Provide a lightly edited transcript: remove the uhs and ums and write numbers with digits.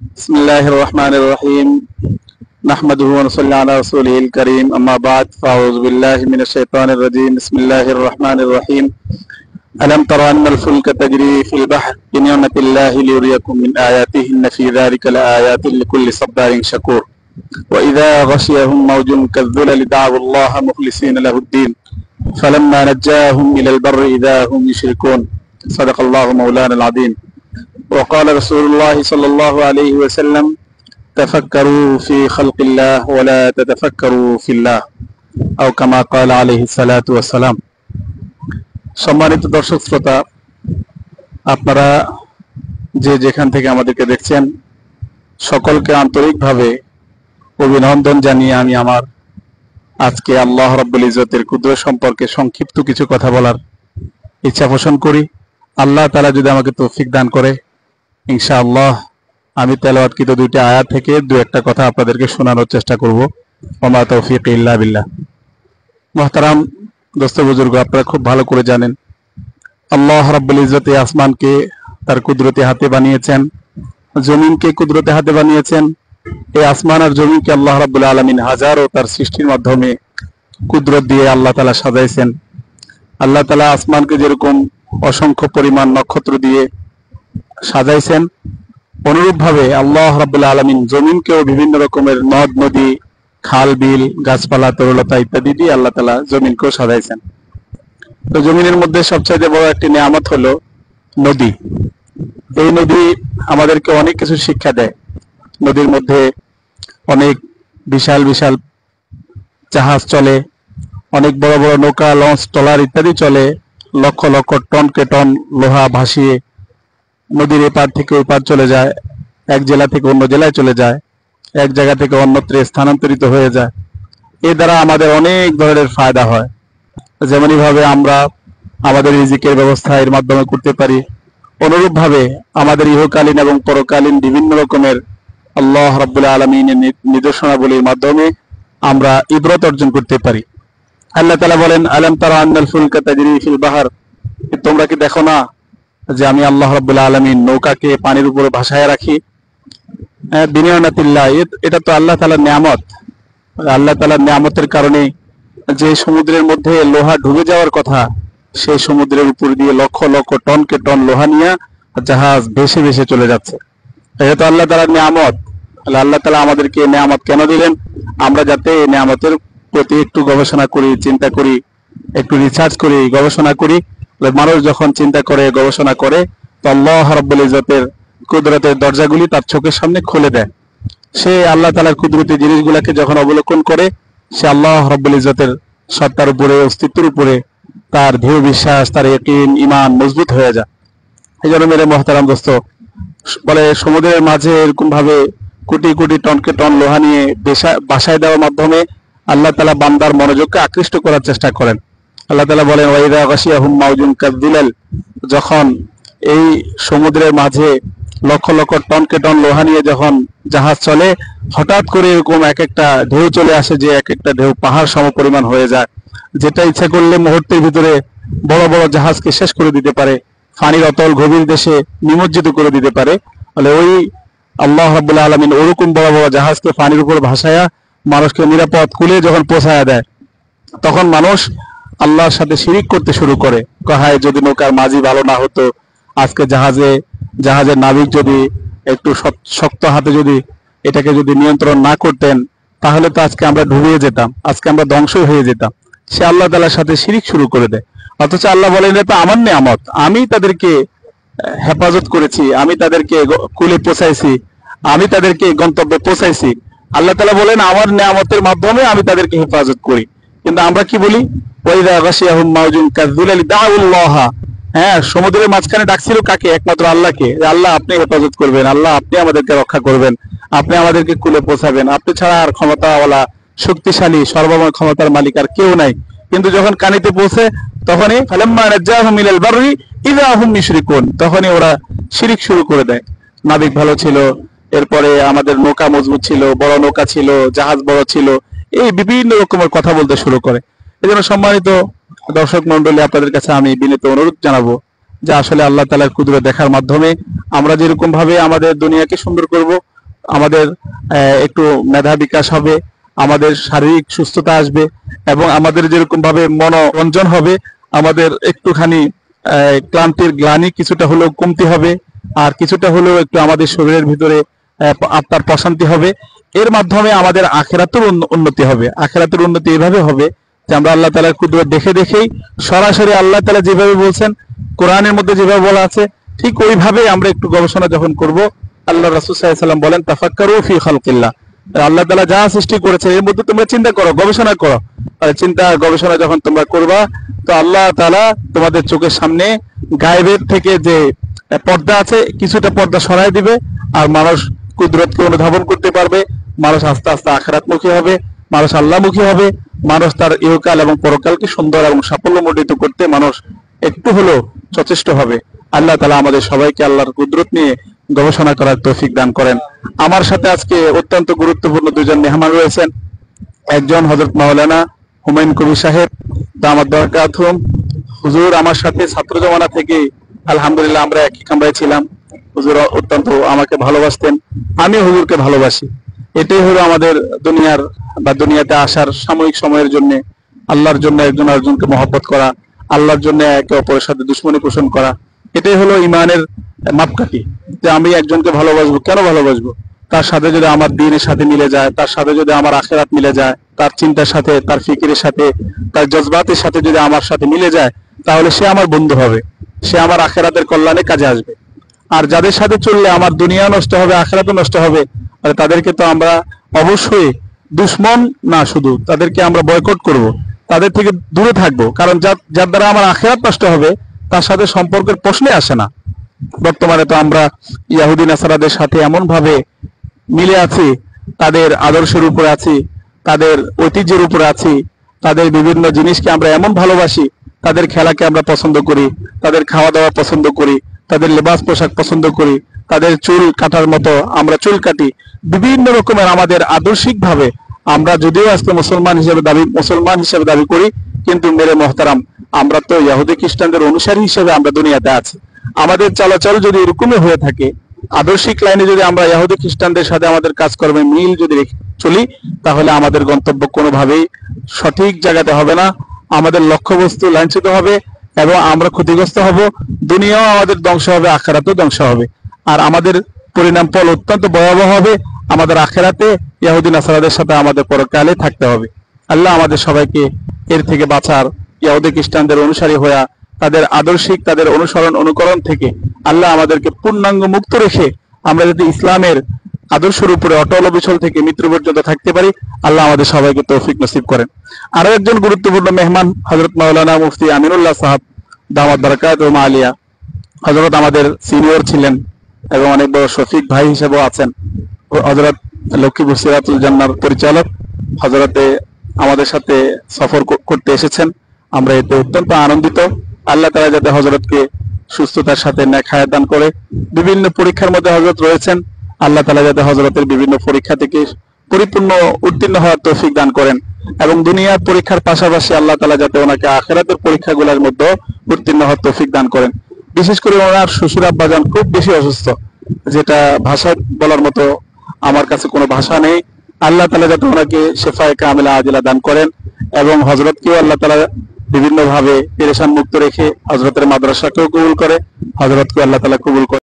बिस्मिल्लाहिर रहमानिर रहीम नहमदुहु व नसल्ली अला रसूलिहिल करीम अम्मा बाद फ़अऊज़ु बिल्लाहि मिनश शैतानिर रजीम बिस्मिल्लाहिर रहमानिर रहीम अलम तरा अन्नल फुल्का तजरी फिल बहर बिनिअमतिल्लाहि लियुरियकुम मिन आयातिहि इन्न फी ज़ालिका लआयातिन लिकुल्लि सब्बारिन शकूर व इज़ा गशियहुम मौजुन कज़्ज़ुलल दअवुल्लाह मुखलिसीन लहुद्दीन फलम्मा नज्जाहुम इलल बर्रि इज़ा हुम युशरिकून सदक़ल्लाहु मौलानाल अज़ीम वक़ाल रसूलुल्लाह सल्लल्लाहु अलैहि वसल्लम तफक्करू फी खल्क़िल्लाह वला ततफक्करू फिल्लाह আও কামা ক্বাল আলাইহিস সালাতু ওয়াস সালাম। সম্মানিত দর্শক শ্রোতা, আপনারা যে যেখান থেকে আমাদেরকে দেখছেন সকলকে আন্তরিকভাবে অভিনন্দন জানিয়ে আমি আমার আজকে আল্লাহ রাব্বুল ইজ্জতের কুদরত সম্পর্কে সংক্ষিপ্ত কিছু কথা বলার ইচ্ছা পোষণ করি। আল্লাহ তাআলা যদি আমাকে তৌফিক দান করে ইনশাআল্লাহ আমি তেলাওয়াতকৃত দুইটা আয়াত থেকে দুই একটা কথা আপনাদেরকে শোনানোর চেষ্টা করব। ওমা তৌফিক ইল্লা বিল্লাহ। মুহতারাম দোস্ত বুজুর্গ, আপনারা খুব ভালো করে জানেন আল্লাহ রাব্বুল ইজ্জত এই আসমানকে তার কুদরতি হাতে বানিয়েছেন, জমিনকে কুদরতি হাতে বানিয়েছেন। এই আসমান আর জমিনকে আল্লাহ রাব্বুল আলামিন হাজারো তার সৃষ্টির মাধ্যমে কুদরত দিয়ে আল্লাহ তাআলা সাজাইছেন। আল্লাহ তাআলা আসমানকে যেরকম অসংখ্য পরিমাণ নক্ষত্র দিয়ে সাজাইছেন, অনুরূপভাবে আল্লাহ রাব্বুল আলামিন জমিনকেও বিভিন্ন রকমের নদ নদী, খাল বিল, গাছপালা, তরুলতা ইত্যাদি দিয়ে আল্লাহ তাআলা জমিনকেও সাজাইছেন। তো জমিনের মধ্যে সবচেয়ে বড় একটি নিয়ামত হলো নদী। এই নদী আমাদেরকে অনেক কিছু শিক্ষা দেয়। নদীর মধ্যে অনেক বিশাল বিশাল জাহাজ চলে, অনেক বড় বড় নৌকা, লঞ্চ, ট্রলার ইত্যাদি চলে। লক্ষ লক্ষ টনকে টন লোহা ভাসিয়ে নদীর এপার থেকে ওই পার চলে যায়, এক জেলা থেকে অন্য জেলায় চলে যায়, এক জায়গা থেকে অন্যত্রে স্থানান্তরিত হয়ে যায়। এর দ্বারা আমাদের অনেক ধরনের ফায়দা হয়। যেমনই ভাবে আমরা আমাদের রিজিকের ব্যবস্থা এর মাধ্যমে করতে পারি, অনুরূপভাবে আমাদের ইহকালীন এবং পরকালীন বিভিন্ন রকমের আল্লাহ রাব্বুল আলামিনের নিদর্শনাবলীর মাধ্যমে আমরা ইবরত অর্জন করতে পারি। আল্লাহ তাআলা বলেন, আলাম তারা আন্নাল ফুলকা তাজরি ফিল বাহর, তোমরা কি দেখো না যে আমি আল্লাহ রাব্বুল আলামিন নৌকাকে পানির উপরে ভাসায় রাখি। বিনিয়ামাতিল্লাহ, এটা তো আল্লাহ তাআলার নিয়ামত। আল্লাহ তাআলার নিয়ামতের কারণে যে সমুদ্রের মধ্যে লোহা ডুবে যাওয়ার কথা, সেই সমুদ্রের উপর দিয়ে লক্ষ লক্ষ টনকে টন লোহা নিয়ে জাহাজ ভেসে ভেসে চলে যাচ্ছে। এটা তো আল্লাহ তাআলার নিয়ামত। আল্লাহ তাআলা আমাদেরকে নিয়ামত কেন দিলেন? আমরা যাতে এই নিয়ামতের প্রতি একটু গবেষণা করি, চিন্তা করি, একটু রিসার্চ করি, গবেষণা করি। মানুষ যখন চিন্তা করে, গবেষণা করে, তো আল্লাহ রাব্বুল ইজ্জতের কুদরতের দরজাগুলি তার চোখের সামনে খুলে দেয়। সে আল্লাহ তাআলার কুদরতি জিনিসগুলোকে যখন অবলোকন করে, সে আল্লাহ রাব্বুল ইজ্জতের সত্তার উপরে, অস্তিত্বের উপরে তার দৃঢ় বিশ্বাস, তার ইয়াকিন, ঈমান মজবুত হয়ে যায়। এই জন্য মেরে মুহতারাম দোস্ত, বলে সমুদ্রের মাঝে এরকম ভাবে কোটি কোটি টনকে টন লোহা নিয়ে বাসায় দেওয়ার মাধ্যমে আল্লাহ তাআলা বান্দার মনোযোগকে আকৃষ্ট করার চেষ্টা করেন। আল্লাহ তাআলা বলেন, ওয়াইদা গাশিয়াহুম মাউজুন কাযযুলাল, যখন এই সমুদ্রের মাঝে লক্ষ লক্ষ টনকে টন লোহা নিয়ে যখন জাহাজ চলে, হঠাৎ করে এরকম এক একটা ঢেউ চলে আসে যে এক একটা ঢেউ পাহাড় সমপরিমাণ হয়ে যায়, যেটা ইচ্ছা করলে মুহূর্তের ভিতরে বড় বড় জাহাজকে শেষ করে দিতে পারে, পানির অতল গভীর দেশে নিমজ্জিত করে দিতে পারে। বলে ওই আল্লাহ রাব্বুল আলামিন ওরকম বড় বড় জাহাজকে পানির উপর ভাসায়া মানুষকে নিরাপদ কুলে যখন পৌঁছায়া দেয়, তখন মানুষ আল্লাহর সাথে শিরিক করতে শুরু করে। কহায় যদি নৌকার মাঝি ভালো না হতো, আজকে জাহাজের নাবিক যদি একটু শক্ত হাতে যদি এটাকে যদি নিয়ন্ত্রণ না করতেন, তাহলে তো আজকে আমরা ডুবিয়ে যেতাম, আজকে আমরা ধ্বংস হয়ে যেতাম। সে আল্লাহ তাআলার সাথে শিরিক শুরু করে দেয়। অথচ আল্লাহ বলেন, এটা আমার নিয়ামত, আমি তাদেরকে হেফাজত করেছি, আমি তাদেরকে কুলে পৌঁছাইছি, আমি তাদেরকে গন্তব্যে পৌঁছাইছি। আল্লাহ তাআলা বলেন, আমার নিয়ামতের মাধ্যমে আমি তাদেরকে হেফাজত করি। কিন্তু আমরা কি বলি? ওয়াইদা গাশিয়াহুম মাউজুন কাযযুলাল দাউল্লাহ, হ্যাঁ, সমুদ্রের মাঝখানে ডাকছিল কাকে? একমাত্র আল্লাহকে। আল্লাহ আপনি হেফাজত করবেন, আল্লাহ আপনি আমাদেরকে রক্ষা করবেন, আপনি আমাদেরকে কুলে পৌঁছাবেন, আপনি ছাড়া আর ক্ষমতাওয়ালা, শক্তিশালী, সর্বময় ক্ষমতার মালিক আর কেউ নাই। কিন্তু যখন কানিতে পৌঁছে, তখনই ফালাম্মা নাজ্জাহুম ইলাল বাররি ইযা হুম ইউশরিকুন, তখনই ওরা শিরিক শুরু করে দেয়। নাবিক ভালো ছিল, এরপরে আমাদের নৌকা মজবুত ছিল, বড় নৌকা ছিল, জাহাজ বড় ছিল, এই বিভিন্ন রকমের কথা বলতে শুরু করে। এই জন্য সম্মানিত দর্শক মন্ডলী, আপনাদের কাছে আমি বিনীত অনুরোধ জানাবো যে আসলে আল্লাহ তাআলার কুদরত দেখার মাধ্যমে আমরা যেরকম ভাবে আমাদের দুনিয়াকে সুন্দর করব, আমাদের একটু মেধা বিকাশ হবে, আমাদের শারীরিক সুস্থতা আসবে, এবং আমাদের যেরকম ভাবে মনোরঞ্জন হবে, আমাদের একটুখানি ক্লান্তির গ্লানি কিছুটা হলেও কমতি হবে, আর কিছুটা হলেও একটু আমাদের শরীরের ভিতরে আত্মার প্রশান্তি হবে। এর মাধ্যমে আমাদের আখিরাতের উন্নতি হবে। আখিরাতের উন্নতি এভাবে হবে যে আমরা আল্লাহ তাআলার কুদরত দেখে দেখেই সরাসরি আল্লাহ তাআলা যেভাবে বলছেন, কোরআনের মধ্যে যেভাবে বলা আছে, ঠিক ওইভাবে আমরা একটু গবেষণা যখন করব। আল্লাহ রাসূল সাল্লাল্লাহু আলাইহি ওয়াসাল্লাম বলেন, তাফাক্কারু ফি খালকিল্লাহ, আল্লাহ তাআলা যা সৃষ্টি করেছে এর মধ্যে তোমরা চিন্তা করো, গবেষণা করো। আর চিন্তা গবেষণা যখন তোমরা করবা, তো আল্লাহ তাআলা তোমাদের চোখের সামনে গায়েবের থেকে যে পর্দা আছে, কিছুটা পর্দা সরাই দিবে, আর মানুষ কুদরতকে অনুধাবন করতে পারবে। মানুষ আস্তে আস্তে আখিরাতমুখী হবে, মানুষ আল্লাহমুখী হবে, মানুষ তার ইহকাল এবং পরকালকে সুন্দর এবং সাফল্যমণ্ডিত করতে মানুষ একটু হলেও সচেষ্ট হবে। আল্লাহ তাআলা আমাদের সবাইকে আল্লাহর কুদরত নিয়ে গবেষণা করার তৌফিক দান করেন। আমার সাথে আজকে অত্যন্ত গুরুত্বপূর্ণ দুজন মেহমান রয়েছেন। একজন হযরত মাওলানা হুমায়ুন কবির সাহেব দামাত বরকাতুহুম। হুজুর আমার সাথে ছাত্র জমানা থেকে আলহামদুলিল্লাহ আমরা একই কামরায় ছিলাম। হুজুর অত্যন্ত আমাকে ভালোবাসতেন, আমি হুজুরকে ভালোবাসি। এটাই হলো আমাদের দুনিয়ার বা দুনিয়াতে আসার সাময়িক সময়ের জন্য আল্লাহর জন্য একজন আরেকজনকে মহব্বত করা, আল্লাহর জন্য একে অপরের সাথে দুশমনি পোষণ করা, এটাই হলো ইমানের মাপকাঠি। যে আমি একজনকে ভালোবাসবো, কেন ভালোবাসবো? তার সাথে যদি আমার দ্বীনের সাথে মিলে যায়, তার সাথে যদি আমার আখিরাত মিলে যায়, তার চিন্তার সাথে, তার ফিকিরের সাথে, তার জজবাতের সাথে যদি আমার সাথে মিলে যায়, তাহলে সে আমার বন্ধু হবে, সে আমার আখিরাতের কল্যাণে কাজে আসবে। আর যাদের সাথে চললে আমার দুনিয়া নষ্ট হবে, আখিরাতও নষ্ট হবে, তাদেরকে তো আমরা অবশ্যই দুশমন না, শুধু তাদেরকে আমরা বয়কট করব, তাদের থেকে দূরে থাকবো। কারণ যার দ্বারা আমার আখিরাত নষ্ট হবে, তার সাথে সম্পর্কের প্রশ্নে আসে না। বর্তমানে তো আমরা ইহুদি নাসারাদের সাথে এমন ভাবে মিলে আছি, তাদের আদর্শের উপরে আছি, তাদের ঐতিহ্যের উপরে আছি, তাদের বিভিন্ন জিনিসকে আমরা এমন ভালোবাসি, তাদের খেলাকে আমরা পছন্দ করি, তাদের খাওয়া দাওয়া পছন্দ করি, তাদের লেবাস পোশাক পছন্দ করি, তাদের চুল কাটার মতো আমরা চুল কাটি, বিভিন্ন রকমের আমাদের আদর্শিক ভাবে আমরা যদিও আজকে মুসলমান হিসেবে দাবি করি, কিন্তু মেরে মহতারাম আমরা তো ইহুদি খ্রিস্টানদের অনুসারী হিসেবে আমরা দুনিয়াতে আছি। আমাদের চলাচল যদি এরকমই হয়ে থাকে, আদর্শিক লাইনে যদি আমরা ইহুদি খ্রিস্টানদের সাথে আমাদের কাজকর্মে মিল যদি চলি, তাহলে আমাদের গন্তব্য কোনোভাবেই সঠিক জায়গাতে হবে না। আমাদের লক্ষ্যবস্তু লাঞ্ছিত হবে এবং আমরা ক্ষতিগ্রস্ত হব। দুনিয়াও আমাদের ধ্বংস হবে, আখিরাতেও ধ্বংস হবে। আর আমাদের পরিণাম ফল অত্যন্ত ভয়াবহ হবে। আমাদের আখিরাতে ইহুদি নাসারাদের সাথে আমাদের পরকালে থাকতে হবে। আল্লাহ আমাদের সবাইকে এর থেকে বাঁচার, ইহুদি খ্রিস্টানদের অনুসারী হয়ে তাদের আদর্শিক, তাদের অনুকরণ থেকে আল্লাহ আমাদেরকে পূর্ণাঙ্গ মুক্ত রেখে আমরা যদি ইসলামের আদর্শের উপরে অটল অবিচল থেকে মৃত্যু পর্যন্ত থাকতে পারি, আল্লাহ আমাদের সবাইকে তৌফিক নসিব করেন। আরো একজন গুরুত্বপূর্ণ মেহমান হযরত মাওলানা মুফতি আমিনুল্লাহ সাহেব দামাত বরকাতুহুম আলিয়া। হযরত আমাদের সিনিয়র ছিলেন এবং অনেক বড় শফিক ভাই হিসেবেও আছেন। হযরত লক্ষ্মীপুর সিরাতুল জান্নার পরিচালক হযরতে আমাদের সাথে সফর করতে এসেছেন। আমরা এতে অত্যন্ত আনন্দিত। আল্লাহ তাআলা যাতে হযরতকে সুস্থতার সাথে নেক হায়াত দান করে। বিভিন্ন পরীক্ষার মধ্যে হযরত রয়েছেন, আল্লাহ তাআলা যাতে হযরতের বিভিন্ন পরীক্ষা থেকে পরিপূর্ণ উত্তীর্ণ হওয়ার তৌফিক দান করেন, এবং দুনিয়ার পরীক্ষার পাশাপাশি আল্লাহ তাআলা যাতে ওনাকে আখিরাতের পরীক্ষাগুলোর মধ্যে উত্তীর্ণ হওয়ার তৌফিক দান করেন। বিশেষ করে ওনার শ্বশুর আব্বাজান খুব বেশি অসুস্থ, যেটা ভাষায় বলার মতো আমার কাছে কোনো ভাষা নেই। আল্লাহ তাআলা যাতে ওনাকে শেফায়ে কামিলা আজিলা দান করেন, এবং হযরতকেও আল্লাহ তাআলা বিভিন্ন ভাবে পেরেশান মুক্ত রেখে হযরতের মাদ্রাসাকেও কবুল করে, হযরতকে আল্লাহ তাআলা কবুল করে।